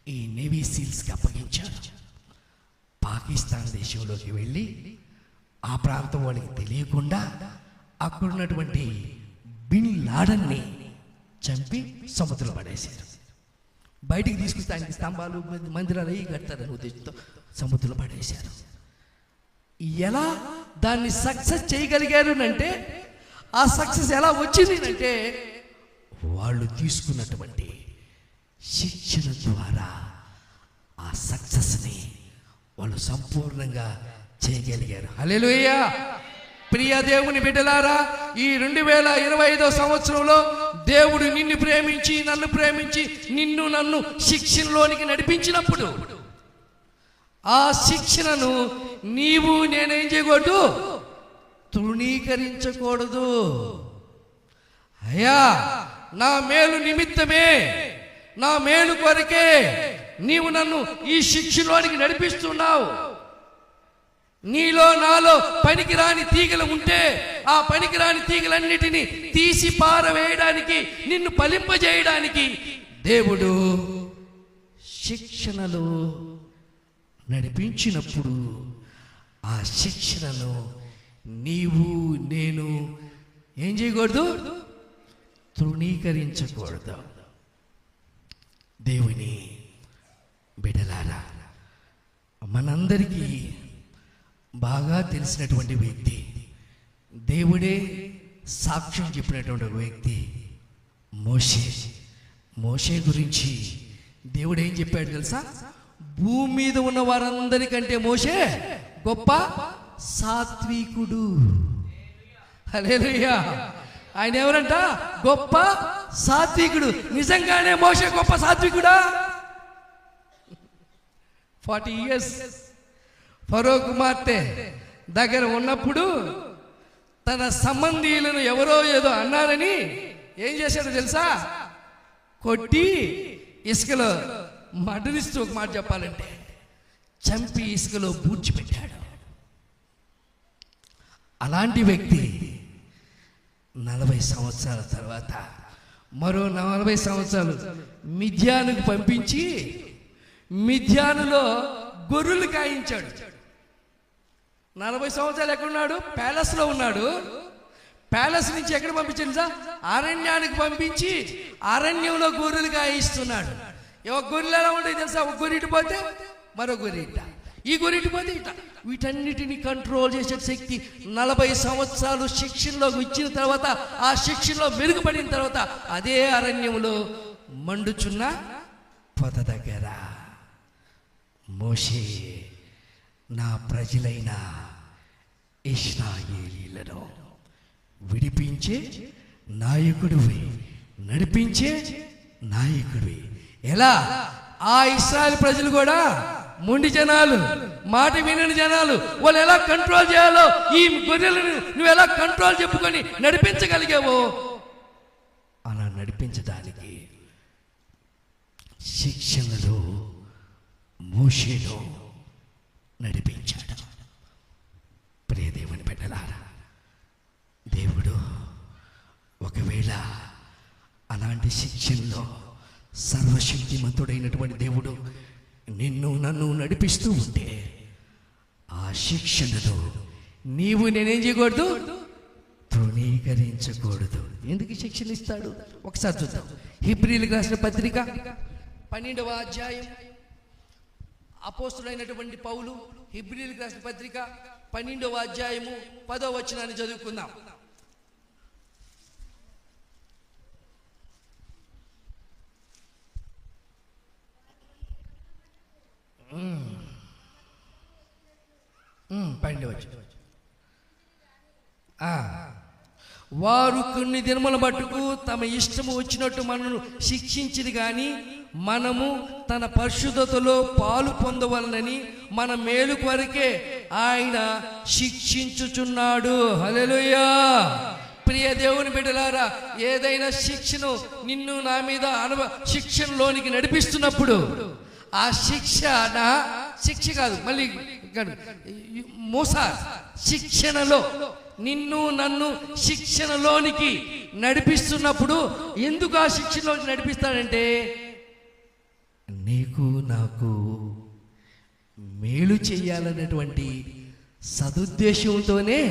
ఈ నేవీ సీల్స్కి అప్పగించారు. పాకిస్తాన్ దేశంలోకి వెళ్ళి ఆ ప్రాంతం వాళ్ళకి తెలియకుండా అక్కడున్నటువంటి బిన్ లాడెన్ని చంపి సముద్రంలో పడేశారు. బయటికి తీసుకొస్తే ఆయనకి స్తంభాలు మందిరాలు అవి కడతారని ఉద్దేశంతో సముద్రంలో పడేశారు. ఎలా దాన్ని సక్సెస్ చేయగలిగారు అంటే, ఆ సక్సెస్ ఎలా వచ్చింది అంటే వాళ్ళు తీసుకున్నటువంటి శిక్షణ ద్వారా ఆ సక్సెస్ని వాళ్ళు సంపూర్ణంగా చేయగలిగారు. హల్లెలూయా. ప్రియ దేవుని బిడ్డలారా, ఈ 2025వ సంవత్సరంలో దేవుడు నిన్ను ప్రేమించి నన్ను ప్రేమించి నిన్ను నన్ను శిక్షణలోనికి నడిపించినప్పుడు ఆ శిక్షణను నీవు నేనేం చేయకూడదు? తృణీకరించకూడదు. అయ్యా, నా మేలు నిమిత్తమే, నా మేలు కొరకే నీవు నన్ను ఈ శిక్షలోనికి నడిపిస్తున్నావు. నీలో నాలో పనికిరాని తీగలు ఉంటే ఆ పనికిరాని తీగలన్నిటినీ తీసి పారవేయడానికి, నిన్ను ఫలింపజేయడానికి దేవుడు శిక్షణలో నడిపించినప్పుడు ఆ శిక్షణను నీవు నేను ఏం చేయకూడదు? తృణీకరించకూడదు. దేవుని బిడ్డలారా, మనందరికీ బాగా తెలిసినటువంటి వ్యక్తి, దేవుడే సాక్ష్యం చెప్పినటువంటి ఒక వ్యక్తి మోషే. మోషే గురించి దేవుడు ఏం చెప్పాడు తెలుసా? భూమి మీద ఉన్న వారందరికంటే మోషే గొప్ప సాత్వికుడు. హల్లెలూయా. ఆయన ఎవరంట? గొప్ప సాత్వికుడు. నిజంగానే మోషే గొప్ప సాత్వికుడా? 40 years ఫరో కుమార్తె దగ్గర ఉన్నప్పుడు తన సంబంధీయులను ఎవరో ఏదో అన్నారని ఏం చేశాడో తెలుసా? కొట్టి ఇసుకలో మడనిస్తూ, ఒక మాట చెప్పాలంటే చంపి ఇసుకలో పూడ్చిపెట్టాడు. అలాంటి వ్యక్తి 40 సంవత్సరాల తర్వాత మరో 40 సంవత్సరాలు మిద్యానుకు పంపించి మిద్యానులో గొర్రెలు కాయించాడు. 40 సంవత్సరాలు ఎక్కడున్నాడు? ప్యాలెస్లో ఉన్నాడు. ప్యాలెస్ నుంచి ఎక్కడ పంపించాడు సార్? అరణ్యానికి పంపించి అరణ్యంలో గొర్రెలు కాయిస్తున్నాడు. ఒక గొర్రెలు ఎలా ఉంటాయి తెలుసా? ఒక గొర్రె ఇటు పోతే మరో గొర్రె ఇట, ఈ గొర్రె ఇటు పోతే ఇట. వీటన్నిటిని కంట్రోల్ చేసే శక్తి 40 సంవత్సరాలు శిక్షణలోకి వచ్చిన తర్వాత, ఆ శిక్షణలో మెరుగుపడిన తర్వాత అదే అరణ్యంలో మండుచున్న పొద దగ్గర మోషే, నా ప్రజలైన ఇశ్రాయేలీయులను విడిపించే నాయకుడివి, నడిపించే నాయకుడివి. ఎలా? ఆ ఇశ్రాయేల్ ప్రజలు కూడా మొండి జనాలు, మాట వినని జనాలు. వాళ్ళు ఎలా కంట్రోల్ చేయాలో, ఈ గొర్రెలను నువ్వు ఎలా కంట్రోల్ చెప్పుకొని నడిపించగలిగావో అలా నడిపించడానికి శిక్షణలో మోషేను నడిపించాడు. ప్రియ దేవుని బిడ్డలారా, దేవుడు ఒకవేళ అలాంటి శిక్షణలో సర్వశక్తిమంతుడైనటువంటి దేవుడు నిన్ను నన్ను నడిపిస్తూ ఉంటే, ఆ శిక్షణను నీవు నేనేం చేయకూడదు? తృణీకరించకూడదు. ఎందుకు శిక్షణ ఇస్తాడు ఒకసారి చూద్దాం. హెబ్రీయులకు రాసిన పత్రిక 12వ అధ్యాయం, అపోస్తుడైనటువంటి పౌలు హెబ్రీయులకు రాసిన పత్రిక 12వ అధ్యాయము 10వ వచనాన్ని చదువుకుందాం. వారు కొన్ని దినముల మట్టుకు తమ ఇష్టము వచ్చినట్టు మనను శిక్షించిరి గాని మనము తన పరిశుద్ధతలో పాలు పొందవలనని మన మేలు కొరకే ఆయన శిక్షించుచున్నాడు. హల్లెలూయా. ప్రియ దేవుని బిడ్డలారా, ఏదైనా శిక్షను నిన్ను నా మీద శిక్షణలోనికి నడిపిస్తున్నప్పుడు ఆ శిక్ష కాదు, మళ్ళీ శిక్షణలో నిన్ను నన్ను శిక్షణలోనికి నడిపిస్తున్నప్పుడు ఎందుకు ఆ శిక్షణలోకి నడిపిస్తాడంటే నీకు నాకు మేలు చేయాలన్నటువంటి సదుద్దేశంతోనే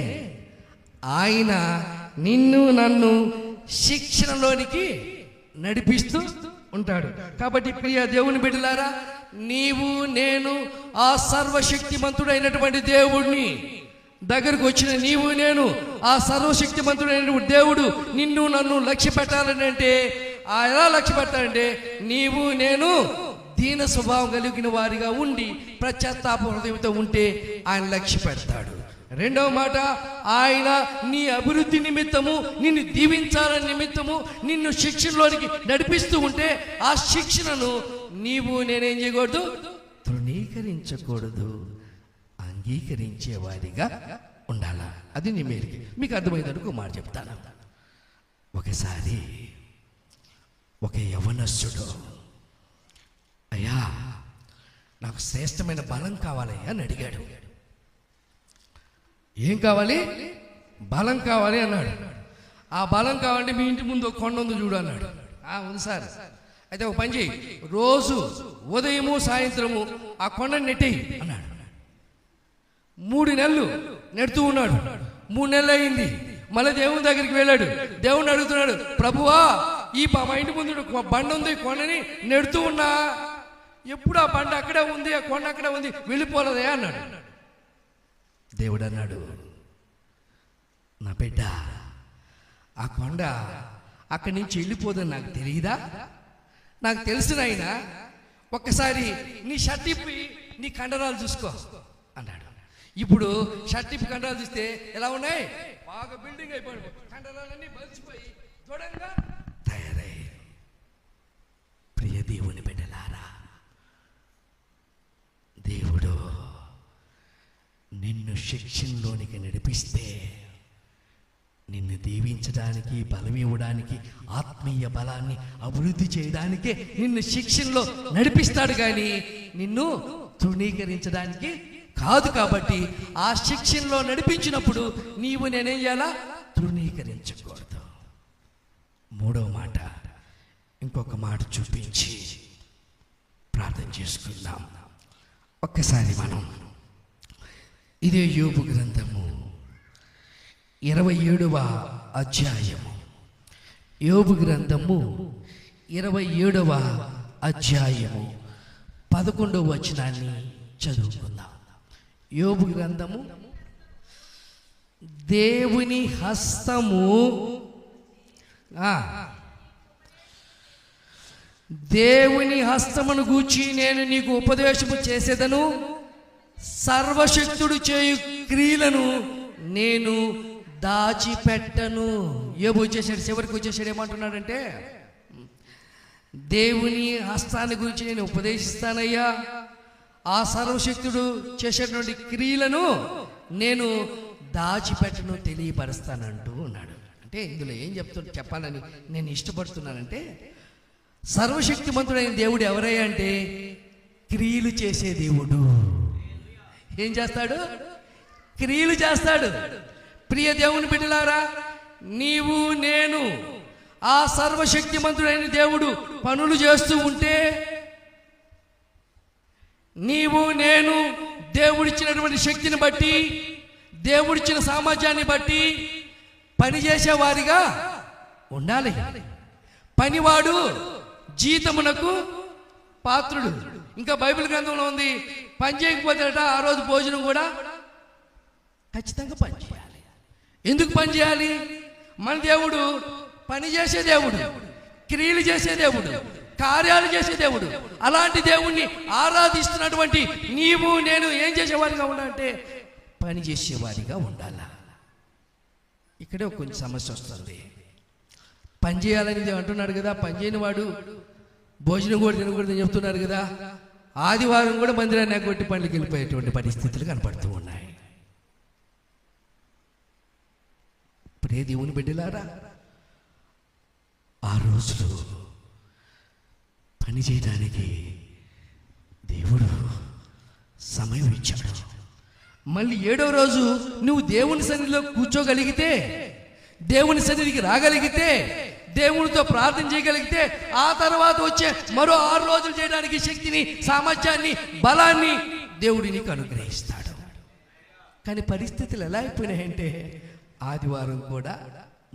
ఆయన నిన్ను నన్ను శిక్షణలోనికి నడిపిస్తూ ఉంటాడు. కాబట్టి ప్రియ దేవుని బిడ్డలారా, నీవు నేను ఆ సర్వశక్తిమంతుడైనటువంటి దేవుడిని దగ్గరకు వచ్చిన నీవు నేను ఆ సర్వశక్తిమంతుడైనటువంటి దేవుడు నిన్ను నన్ను లక్ష్య పెట్టాలని అంటే ఎలా లక్ష్య పెట్టాలంటే నీవు నేను దీన స్వభావం కలిగిన వారిగా ఉండి పశ్చాత్తాప హృదయంతో ఉంటే ఆయన లక్ష్య పెడతాడు. రెండవ మాట, ఆయన నీ అభివృద్ధి నిమిత్తము నిన్ను దీవించాలని నిమిత్తము నిన్ను శిక్షణలోనికి నడిపిస్తూ ఉంటే ఆ శిక్షణను నీవు నేనేం చేయకూడదు, తృణీకరించకూడదు, అంగీకరించేవాడిగా ఉండాలా. అది నీ మేలుకి. మీకు అర్థమైనందుకు మాట చెప్తాను. ఒకసారి ఒక యవనస్తుడు, అయ్యా నాకు శ్రేష్టమైన బలం కావాలయ్యా అని అడిగాడు. ఏం కావాలి? బలం కావాలి అన్నాడు. ఆ బలం కావాలంటే మీ ఇంటి ముందు ఒక కొండ ఉంది చూడు అన్నాడు. ఉంది సార్. అయితే ఒక పని చేయి, రోజు ఉదయము సాయంత్రము ఆ కొండని నెట్టేయి అన్నాడు. 3 నెలలు నెడుతూ ఉన్నాడు. 3 నెలలు అయింది. మళ్ళీ దేవుని దగ్గరికి వెళ్ళాడు. దేవుని అడుగుతున్నాడు, ప్రభువా ఈ మా ఇంటి ముందు బండ ఉంది, కొండని నెడుతూ ఉన్నా, ఎప్పుడు ఆ బండ అక్కడే ఉంది, ఆ కొండ అక్కడే ఉంది, వెళ్ళిపోలేదే అన్నాడు. దేవుడు అన్నాడు, నా బిడ్డ ఆ కొండ అక్కడి నుంచి వెళ్ళిపోదని నాకు తెలియదా? నాకు తెలిసిన ఆయన ఒక్కసారి నీ షర్ట్ ఇప్పి నీ కండరాలు చూసుకో అన్నాడు. ఇప్పుడు షర్ట్ ఇప్పి కండరాలు చూస్తే ఎలా ఉన్నాయి? బాగా బిల్డింగ్ అయిపోయి కండరాలన్నీ బలిసిపోయి దృఢంగా తయారయ్యి. ప్రియ దేవుని బిడ్డలారా, దేవుడు నిన్ను శిక్షణలోనికి నడిపిస్తే నిన్ను దీవించడానికి, బలం ఇవ్వడానికి, ఆత్మీయ బలాన్ని అభివృద్ధి చేయడానికే నిన్ను శిక్షణలో నడిపిస్తాడు, కానీ నిన్ను తృణీకరించడానికి కాదు. కాబట్టి ఆ శిక్షణలో నడిపించినప్పుడు నీవు నేనేం చేయాలా? తృణీకరించకూడదు. మూడవ మాట, ఇంకొక మాట చూపించి ప్రార్థన చేసుకుందాం. ఒక్కసారి మనం ఇదే యోబు గ్రంథము 27వ అధ్యాయము, యోబు గ్రంథము 27వ అధ్యాయము 11వ వచనాన్ని చదువుకుందాం. యోబు గ్రంథము, దేవుని హస్తము దేవుని హస్తమును గూర్చి నేను నీకు ఉపదేశము చేసేదను, సర్వశక్తుడు చేయు క్రియలను నేను దాచిపెట్టను. యోబు వచ్చేసాడు, చివరికి వచ్చేసాడు. ఏమంటున్నాడంటే, దేవుని హస్తాన్ని గురించి నేను ఉపదేశిస్తానయ్యా, ఆ సర్వశక్తుడు చేసేటువంటి క్రియలను నేను దాచిపెట్టను, తెలియపరుస్తానంటూ ఉన్నాడు. అంటే ఇందులో ఏం చెప్పాలని నేను ఇష్టపడుతున్నానంటే, సర్వశక్తిమంతుడైన దేవుడు ఎవరయ్యా అంటే క్రియలు చేసే దేవుడు. ఏం చేస్తాడు? క్రియలు చేస్తాడు. ప్రియ దేవుని బిడ్డలారా, నీవు నేను ఆ సర్వశక్తిమంతుడైన దేవుడు పనులు చేస్తూ ఉంటే, నీవు నేను దేవుడిచ్చినటువంటి శక్తిని బట్టి, దేవుడిచ్చిన సామర్థ్యాన్ని బట్టి పని చేసేవారిగా ఉండాలి. పనివాడు జీతమునకు పాత్రుడు. ఇంకా బైబిల్ గ్రంథంలో ఉంది, పని చేయకపోతేట ఆ రోజు భోజనం కూడా ఖచ్చితంగా పని చేయాలి. ఎందుకు పని చేయాలి? మన దేవుడు పని చేసే దేవుడు, క్రియలు చేసే దేవుడు, కార్యాలు చేసే దేవుడు. అలాంటి దేవుణ్ణి ఆరాధిస్తున్నటువంటి నీవు నేను ఏం చేసేవారిగా ఉండాలంటే పని చేసేవారిగా ఉండాలా. ఇక్కడే కొంచెం సమస్య వస్తుంది. పని చేయాలని అంటున్నాడు కదా, పని చేయని వాడు భోజనం కూడా తినకూడదని చెప్తున్నారు కదా. ఆదివారం కూడా మందిరాన్ని ఎగ్గొట్టి పనులకు వెళ్ళిపోయేటువంటి పరిస్థితులు కనపడుతూ ఉన్నాయి. ప్రియ దేవుని బిడ్డలారా, ఆ రోజులు పని చేయడానికి దేవుడు సమయం ఇచ్చాడు. మళ్ళీ 7వ రోజు నువ్వు దేవుని సన్నిధిలో కూర్చోగలిగితే, దేవుని సన్నిధికి రాగలిగితే, దేవునితో ప్రార్థన చేయగలిగితే, ఆ తర్వాత వచ్చే మరో 6 రోజులు చేయడానికి శక్తిని, సామర్థ్యాన్ని, బలాన్ని దేవుడు నీకు అనుగ్రహిస్తాడు. కానీ పరిస్థితులు ఎలా అయిపోయినాయంటే ఆదివారం కూడా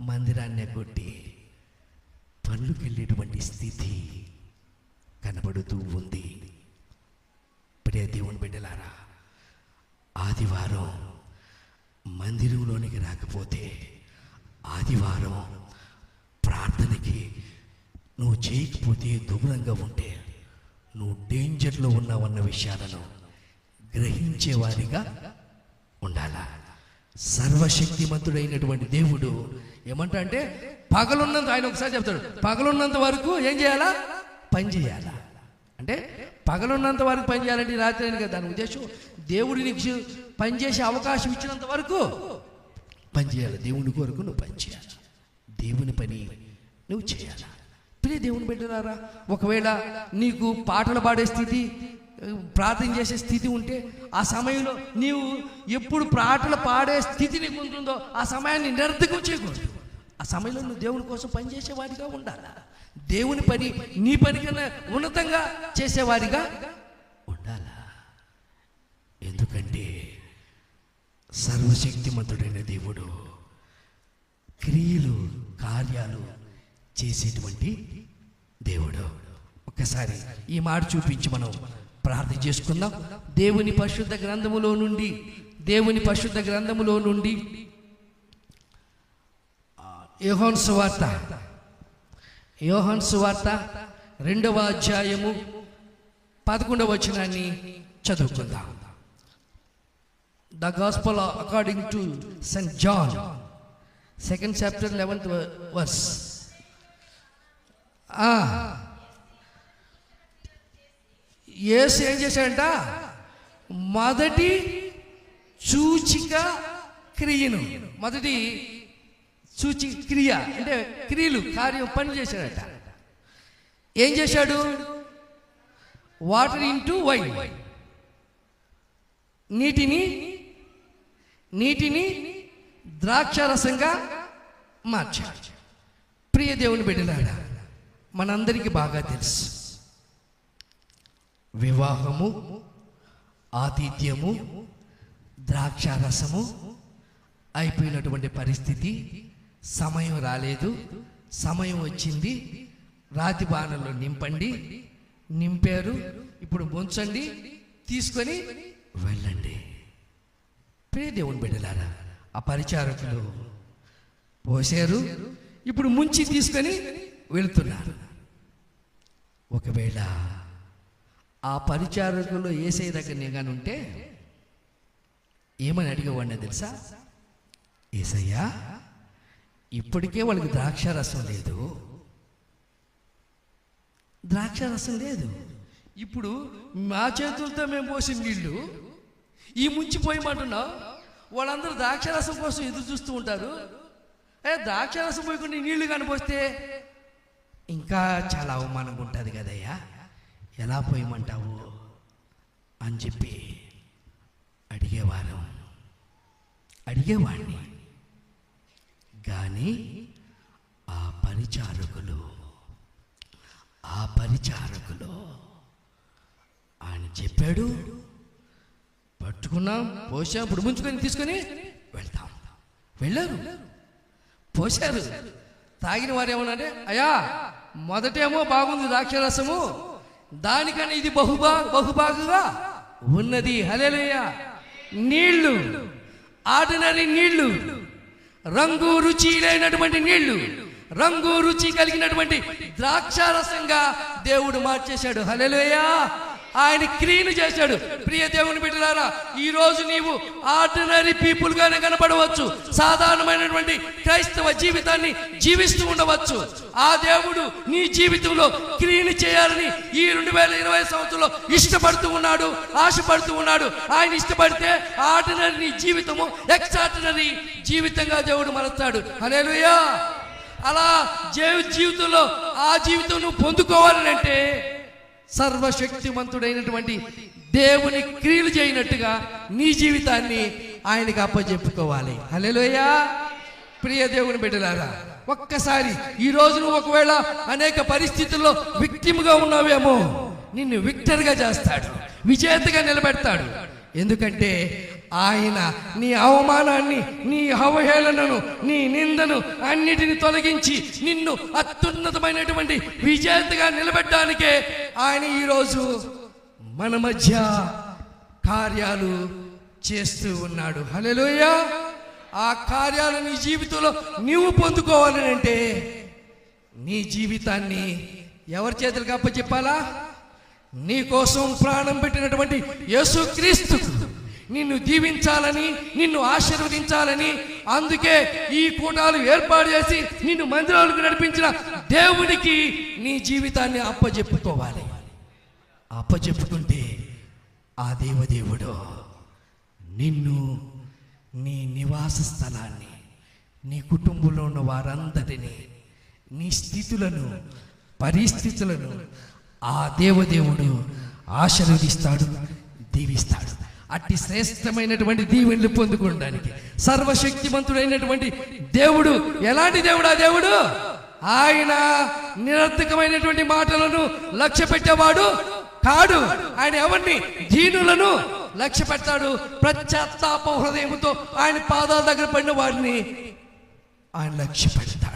మందిరాన్ని కొట్టి పనులకు వెళ్ళేటువంటి స్థితి కనబడుతూ ఉంది. ప్రియ దేవుని బిడ్డలారా, ఆదివారం మందిరంలోనికి రాకపోతే, ఆదివారం ప్రార్థనకి నువ్వు చేయకపోతే, దూరంగా ఉంటే నువ్వు డేంజర్లో ఉన్నావన్న విషయాలను గ్రహించేవారిగా ఉండాలా. సర్వశక్తిమంతుడైనటువంటి దేవుడు ఏమంటా అంటే, పగలున్నంత, ఆయన ఒకసారి చెప్తాడు, పగలున్నంత వరకు ఏం చేయాలా? పని చేయాలా. అంటే పగలున్నంత వరకు పని చేయాలంటే రాత్రి అని కదా దాని ఉద్దేశం. దేవుడు నీకు పని చేసే అవకాశం ఇచ్చినంత వరకు పని చేయాలి. దేవుని కొరకు నువ్వు పని చేయాలి, దేవుని పని నువ్వు చేయాలి. ప్రియ దేవుని బిడ్డలారా, ఒకవేళ నీకు పాటలు పాడే స్థితి, ప్రార్థన చేసే స్థితి ఉంటే, ఆ సమయంలో నీవు ఎప్పుడు పాటలు పాడే స్థితి నీకు ఉంటుందో ఆ సమయాన్ని నిరర్ధకం చేయకూడదు. ఆ సమయంలో నువ్వు దేవుని కోసం పనిచేసేవాడిగా ఉండాలి. దేవుని పని నీ పని కన్నా ఉన్నతంగా చేసేవాడిగా ఉండాలా. ఎందుకంటే సర్వశక్తిమంతుడైన దేవుడు క్రియలు, కార్యాలు చేసేటువంటి దేవుడు. ఒక్కసారి ఈ మాట చూపించి మనం ప్రార్థన చేసుకుందాం. దేవుని పరిశుద్ధ గ్రంథములో నుండి యోహాను సువార్త 2వ అధ్యాయము 11వ వచనాన్ని చదువుకుందాం. The gospel according to saint John, 2nd chapter 11th verse. యేసు ఏం చేశాడంట? మొదటి సూచిక క్రియను, మొదటి సూచిక క్రియ అంటే క్రియలు, కార్యం, పని చేశాడట. ఏం చేశాడు? వాటర్ ఇంటూ వైన్, నీటిని ద్రాక్షారసంగా మార్చాడు. ప్రియ దేవుని బిడ్డలారా, మనందరికీ బాగా తెలుసు, వివాహము, ఆతిథ్యము, ద్రాక్షారసము అయిపోయినటువంటి పరిస్థితి. సమయం రాలేదు, సమయం వచ్చింది. రాతి బాణంలో నింపారు, ఇప్పుడు ముంచండి, తీసుకొని వెళ్ళండి. ప్రియ దేవుని బిడ్డలారా, ఆ పరిచారకులు పోసారు, ఇప్పుడు ముంచి తీసుకొని వెళుతున్నారు. ఒకవేళ ఆ పరిచారకులు యేసయ్య దగ్గర నేను ఉంటే ఏమని అడిగేవాడిని తెలుసా? యేసయ్యా, ఇప్పటికే వాళ్ళకి ద్రాక్షారసం లేదు, ఇప్పుడు మా చేతులతో మేము పోసిన నీళ్ళు ఈ ముంచిపోయమంటున్నావు. వాళ్ళందరూ ద్రాక్షారసం కోసం ఎదురు చూస్తూ ఉంటారు. ద్రాక్షారసం పోయకుండా నీళ్లు కనిపోస్తే ఇంకా చాలా అవమానంగా ఉంటుంది కదయ్యా, ఎలా పోయమంటావు అని చెప్పి అడిగేవాడిని. కానీ ఆ పరిచారకులు ఆయన చెప్పాడు, పట్టుకున్నాం, పోసాం, ఇప్పుడు ముంచుకొని తీసుకొని వెళ్తాం. వెళ్ళారు. పోశారు. తాగిన వారు ఏమన్నారంటే, అయ్యా మొదటేమో బాగుంది ద్రాక్షరసము, దానికన్నా ఇది బహుబాగుగా ఉన్నది. హల్లెలూయా. నీళ్లు, ఆర్డినరీ నీళ్లు, రంగు రుచి లేనటువంటి నీళ్లు, రంగు రుచి కలిగినటువంటి ద్రాక్షారసంగా దేవుడు మార్చేశాడు. హల్లెలూయా. ఆయన క్రియను చేశాడు. ప్రియ దేవుని బిడ్డలారా, ఈ రోజు నీవు ఆర్డినరీ పీపుల్ గానే కనపడవచ్చు, సాధారణమైనటువంటి క్రైస్తవ జీవితాన్ని జీవిస్తూ ఉండవచ్చు. ఆ దేవుడు నీ జీవితంలో క్రియను చేయాలని ఈ 2020 సంవత్సరంలో ఇష్టపడుతూ ఉన్నాడు, ఆశపడుతూ ఉన్నాడు. ఆయన ఇష్టపడితే ఆర్డినరీ నీ జీవితము ఎక్స్ట్రాడినరీ జీవితంగా దేవుడు మలుస్తాడు. హల్లెలూయా. అలా జీవితంలో ఆ జీవితం నువ్వు పొందుకోవాలని అంటే సర్వశక్తిమంతుడైనటువంటి దేవుని క్రియలు చేయనట్టుగా నీ జీవితాన్ని ఆయనకి అప్పచెప్పుకోవాలి. హల్లెలూయా. ప్రియ దేవుని బిడ్డలారా, ఒక్కసారి ఈ రోజు నువ్వు ఒకవేళ అనేక పరిస్థితుల్లో విక్టిమ్గా ఉన్నావేమో, నిన్ను విక్టర్గా చేస్తాడు, విజేతగా నిలబెడతాడు. ఎందుకంటే ఆయన నీ అవమానాన్ని, నీ అవహేళనను, నీ నిందను అన్నిటిని తొలగించి నిన్ను అత్యున్నతమైనటువంటి విజేతగా నిలబెట్టడానికే ఆయన ఈరోజు మన మధ్య కార్యాలు చేస్తూ ఉన్నాడు. హల్లెలూయా. ఆ కార్యాలు నీ జీవితంలో నీవు పొందుకోవాలని అంటే నీ జీవితాన్ని ఎవరి చేతులకు అప్పచెప్పాలా? నీ కోసం ప్రాణం పెట్టినటువంటి యేసుక్రీస్తు నిన్ను దీవించాలని, నిన్ను ఆశీర్వదించాలని, అందుకే ఈ కూటాలు ఏర్పాటు చేసి నిన్ను మందిరాలకు నడిపించిన దేవునికి నీ జీవితాన్ని అప్పచెప్పుకోవాలి. అప్పచెప్పుకుంటే ఆ దేవదేవుడు నిన్ను, నీ నివాస స్థలాన్ని, నీ కుటుంబంలో ఉన్న వారందరినీ, నీ స్థితులను, పరిస్థితులను ఆ దేవదేవుడు ఆశీర్వదిస్తాడు, దీవిస్తాడు. అట్టి శ్రేష్టమైనటువంటి దీవెనలు పొందుకోవడానికి సర్వశక్తిమంతుడైనటువంటి దేవుడు ఎలాంటి దేవుడు? ఆ దేవుడు ఆయన నిరర్థకమైనటువంటి మాటలను లక్ష్య పెట్టేవాడు కాడు. ఆయన ఎవరిని? దీనులను లక్ష్య పెడతాడు. పశ్చాత్తాప హృదయంతో ఆయన పాదాల దగ్గర పడిన వారిని ఆయన లక్ష్య పెడతాడు.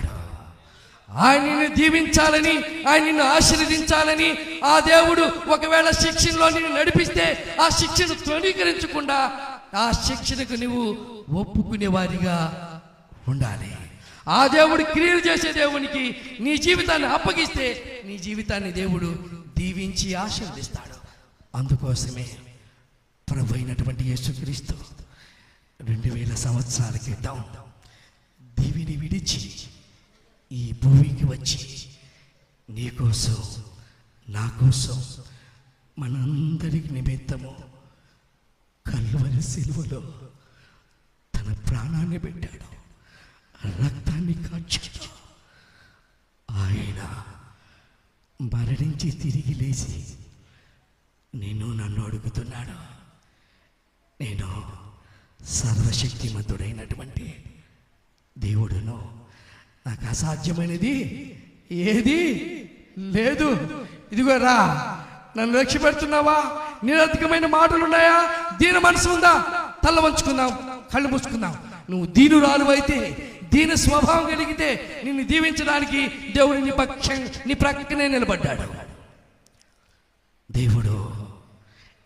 ఆయన నిన్ను దీవించాలని, ఆయన నిన్ను ఆశీర్వదించాలని ఆ దేవుడు ఒకవేళ శిక్షణలో నిన్ను నడిపిస్తే ఆ శిక్షను తృణీకరించకుండా ఆ శిక్షణకు నువ్వు ఒప్పుకునే వారిగా ఉండాలి. ఆ దేవుడు క్రియలు చేసే దేవునికి నీ జీవితాన్ని అప్పగిస్తే నీ జీవితాన్ని దేవుడు దీవించి ఆశీర్వదిస్తాడు. అందుకోసమే ప్రభు అయినటువంటి యేసుక్రీస్తు 2000 సంవత్సరాల క్రితం దివిని విడిచి ఈ భూమికి వచ్చి నీ కోసం, నా కోసం, మనందరికి నిమిత్తము కల్వరి సిలువలో తన ప్రాణాన్ని పెట్టాడు, రక్తాన్ని కార్చాడు. ఆయన మరణించి తిరిగి లేచి నన్ను అడుగుతున్నాడు. నేను సర్వశక్తిమంతుడైనటువంటి దేవుడును, నాకు అసాధ్యమైనది ఏది లేదు. ఇదిగో రా, నన్ను లక్ష్య పెడుతున్నావా? నిరర్థకమైన మాటలు ఉన్నాయా? దీన మనసు ఉందా? తల వంచుకుందాం, కళ్ళు మూసుకుందాం. నువ్వు దీనురాలు అయితే, దీన స్వభావం కలిగితే నిన్ను దీవించడానికి దేవుడు నీ ప్రక్కనే నిలబడ్డాడు. దేవుడు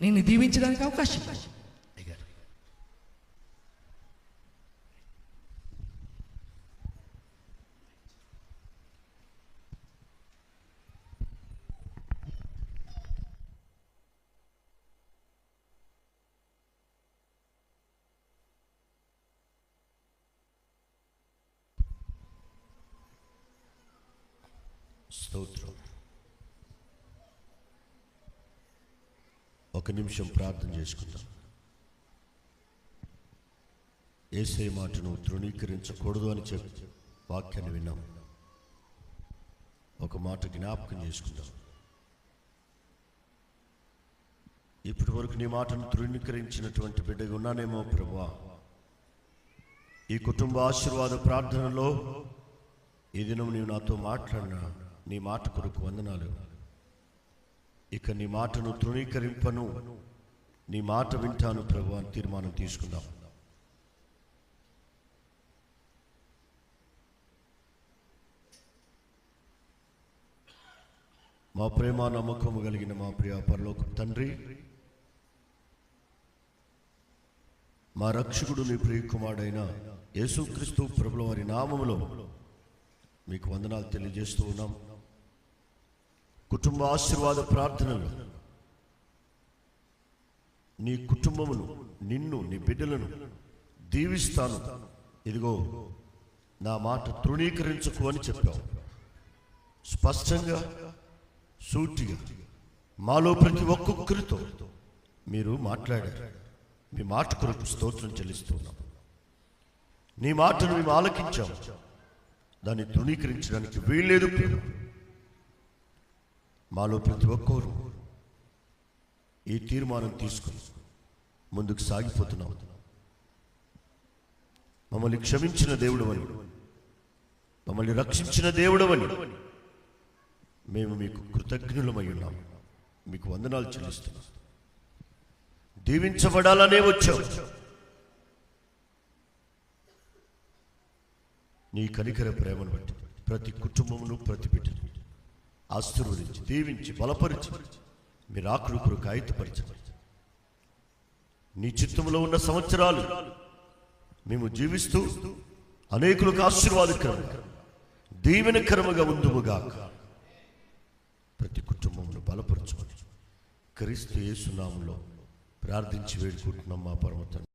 నిన్ను దీవించడానికి అవకాశం ఇవ్వాలి. స్తోత్రం. ఒక నిమిషం ప్రార్థన చేసుకుందాం. యేసయ్య మాటను తృణీకరించకూడదు అని చెప్పి వాక్యాన్ని విన్నాం. ఒక మాట జ్ఞాపకం చేసుకుందాం. ఇప్పటి వరకు నీ మాటను తృణీకరించినటువంటి బిడ్డగా ఉన్నానేమో ప్రభువా. ఈ కుటుంబ ఆశీర్వాద ప్రార్థనలో ఈ దినం నీవు నాతో మాట్లాడినా నీ మాట కొరకు వందనాలు. ఇక నీ మాటను తృణీకరింపను, నీ మాట వింటాను ప్రభువా అని తీర్మానం తీసుకుందాం. మా ప్రేమ నమ్మకము కలిగిన మా ప్రియ పరలోక తండ్రి, మా రక్షకుడు నీ ప్రియ కుమారుడైన యేసుక్రీస్తు ప్రభుల వారి నామములో మీకు వందనాలు తెలియజేస్తూ ఉన్నాం. కుటుంబ ఆశీర్వాద ప్రార్థనలు నీ కుటుంబమును, నిన్ను, నీ బిడ్డలను దీవిస్తాను, ఇదిగో నా మాట తృణీకరించకు అని చెప్పావు. స్పష్టంగా, సూటిగా మాలో ప్రతి ఒక్కొక్కరితో మీరు మాట్లాడారు. మీ మాట కొరకు స్తోత్రం చెల్లిస్తున్నాం. నీ మాటను మేము ఆలకించాం, దాన్ని తృణీకరించడానికి వీల్లేదు. మాలో ప్రతి ఒక్కరు ఈ తీర్మానం తీసుకుని ముందుకు సాగిపోతున్నాం. మమ్మల్ని క్షమించిన దేవుడవని, మమ్మల్ని రక్షించిన దేవుడవని మేము మీకు కృతజ్ఞులమై ఉన్నాం. మీకు వందనాలు చెల్లిస్తున్నాం. దీవించబడాలనే వచ్చాం. నీ కనికర ప్రేమను బట్టి ప్రతి కుటుంబమును, ప్రతి బిడ్డను ఆశీర్వదించి, దీవించి, బలపరిచి, మీరు ఆకుడు కొరకు ఆయుధపరిచండి. నీ చిత్తంలో ఉన్న సంవత్సరాలు మేము జీవిస్తూ అనేకులకు ఆశీర్వాదకరంగా, దీవెనకరముగా ఉందుముగా. ప్రతి కుటుంబమును బలపరచుకొని క్రీస్తు యేసు నామములో ప్రార్థించి వేడుకుంటున్నాం మా పరమ తండ్రి.